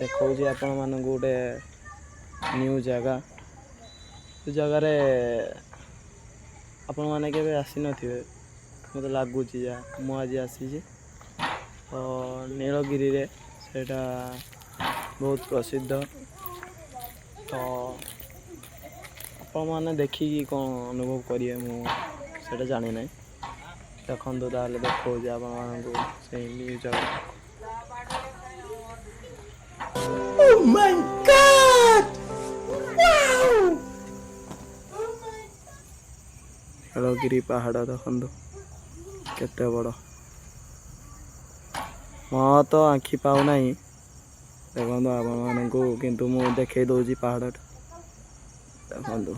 ଦେଖାଉଛି ଆପଣମାନଙ୍କୁ ଗୋଟେ ନ୍ୟୁ ଜାଗା। ସେ ଜାଗାରେ ଆପଣମାନେ କେବେ ଆସିନଥିବେ ମୋତେ ଲାଗୁଛି ଯା ମୁଁ ଆଜି ଆସିଛି। ତ ନୀଳଗିରିରେ ସେଇଟା ବହୁତ ପ୍ରସିଦ୍ଧ। ତ ଆପଣମାନେ ଦେଖିକି କ'ଣ ଅନୁଭବ କରିବେ ମୁଁ ସେଇଟା ଜାଣିନାହିଁ। ଦେଖନ୍ତୁ ତାହେଲେ ଦେଖାଉଛି ଆପଣମାନଙ୍କୁ ସେଇ ନ୍ୟୁ ଜାଗା। Oh my God! Wow! Nilgiri ପାହାଡ଼ ଦେଖନ୍ତୁ କେତେ ବଡ଼। ମୋ ତ ଆଖି ପାଉନାହିଁ ଦେଖନ୍ତୁ ଆପଣମାନଙ୍କୁ, କିନ୍ତୁ ମୁଁ ଦେଖେଇ ଦେଉଛି ପାହାଡ଼ଟା ଦେଖନ୍ତୁ।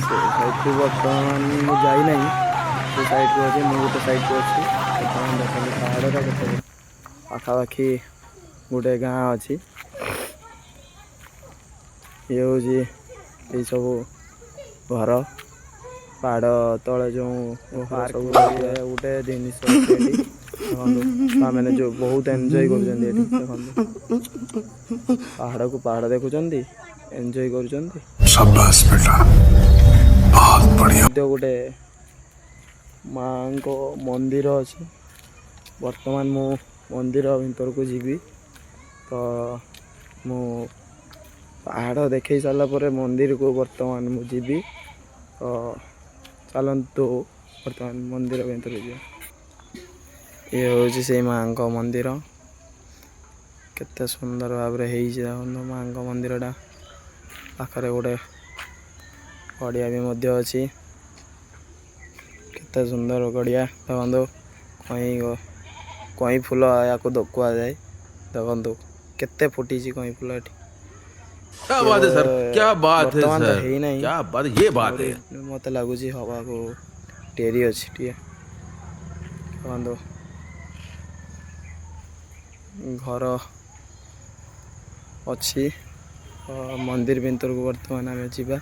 ସେ ସାଇଡ଼୍କୁ ବର୍ତ୍ତମାନ ମୁଁ ଯାଇନାହିଁ, ସେ ସାଇଡ଼୍କୁ ଅଛି, ମୁଁ ଗୋଟେ ସାଇଡ଼୍କୁ ଅଛି। ବର୍ତ୍ତମାନ ଦେଖନ୍ତୁ ପାହାଡ଼ଟା କେତେ ବଡ଼। ପାଖାପାଖି ଗୋଟେ ଗାଁ ଅଛି। ଇଏ ହେଉଛି ଏଇସବୁ ଘର, ପାହାଡ଼ ତଳେ ଯେଉଁ ସବୁ ଗୋଟେ ଜିନିଷ ଅଛି ଏଠି ଦେଖନ୍ତୁ। ଛୁଆମାନେ ଯେଉଁ ବହୁତ ଏନ୍ଜୟ କରୁଛନ୍ତି ଏଠି ଦେଖନ୍ତୁ। ପାହାଡ଼କୁ ପାହାଡ଼ ଦେଖୁଛନ୍ତି, ଏନ୍ଜୟ କରୁଛନ୍ତି। ମଧ୍ୟ ଗୋଟେ ମାଆଙ୍କ ମନ୍ଦିର ଅଛି। ବର୍ତ୍ତମାନ ମୁଁ ମନ୍ଦିର ଭିତରକୁ ଯିବି। ତ ମୁଁ ପାହାଡ଼ ଦେଖେଇ ସାରିଲା ପରେ ମନ୍ଦିରକୁ ବର୍ତ୍ତମାନ ମୁଁ ଯିବି। ତ ଚାଲନ୍ତୁ ବର୍ତ୍ତମାନ ମନ୍ଦିର ଭିତରକୁ ଯିବା। ଇଏ ହେଉଛି ସେଇ ମାଆଙ୍କ ମନ୍ଦିର। କେତେ ସୁନ୍ଦର ଭାବରେ ହେଇଛି ଦେଖନ୍ତୁ ମାଆଙ୍କ ମନ୍ଦିରଟା। ପାଖରେ ଗୋଟେ ଗଡ଼ିଆ ବି ମଧ୍ୟ ଅଛି। କେତେ ସୁନ୍ଦର ଗଡ଼ିଆ ଦେଖନ୍ତୁ। କଇଁ ଫୁଲ ୟାକୁ କୁହାଯାଏ। ଦେଖନ୍ତୁ କେତେ ଫୁଟିଛି କଇଁ ଫୁଲ ଏଠି। क्या बात है सर, क्या बात है ବର୍ତ୍ତମାନ ତ सर, ହେଇନାହିଁ, क्या बात, ये बात है। ମୋତେ ଲାଗୁଛି ହବାକୁ ଡେରି ଅଛି ଟିକେ। ଦେଖନ୍ତୁ ଘର ଅଛି। ମନ୍ଦିର ଭିତରକୁ ବର୍ତ୍ତମାନ ଆମେ ଯିବା।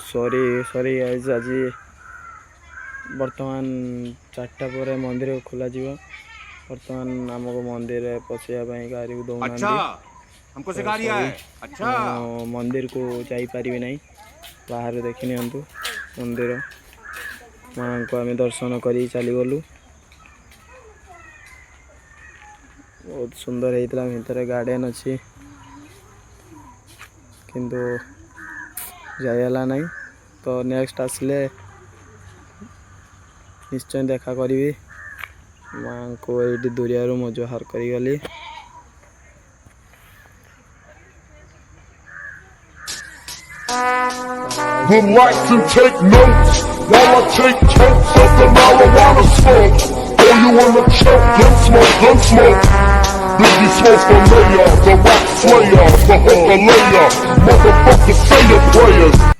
ସରି ଆଜି ବର୍ତ୍ତମାନ 4ଟା ପରେ ମନ୍ଦିର ଖୋଲାଯିବ। ବର୍ତ୍ତମାନ ଆମକୁ ମନ୍ଦିରରେ ପଶିବା ପାଇଁ କାହାରିକୁ ଦେଉନାହାନ୍ତି। ମନ୍ଦିରକୁ ଯାଇପାରିବି ନାହିଁ। ବାହାରୁ ଦେଖିନିଅନ୍ତୁ ମନ୍ଦିର। ମାଆଙ୍କୁ ଆମେ ଦର୍ଶନ କରି ଚାଲିଗଲୁ। ବହୁତ ସୁନ୍ଦର ହେଇଥିଲା। ଭିତରେ ଗାର୍ଡ଼େନ୍ ଅଛି କିନ୍ତୁ ଯାଇ ହେଲା ନାହିଁ। ତ ନେକ୍ସଟ ଆସିଲେ ନିଶ୍ଚୟ ଦେଖା କରିବି। ମାଆଙ୍କୁ ଏଇଠି ଦୂରିଆରୁ ମୁଁ ଜୁହାର କରିଗଲି। Would like to take notes while I take totes of the marijuana smoke. Throw you in the choke, gun smoke. Biggie Smoke the mayor, the rap slayer, the hooker layer. Motherfucker say your prayers.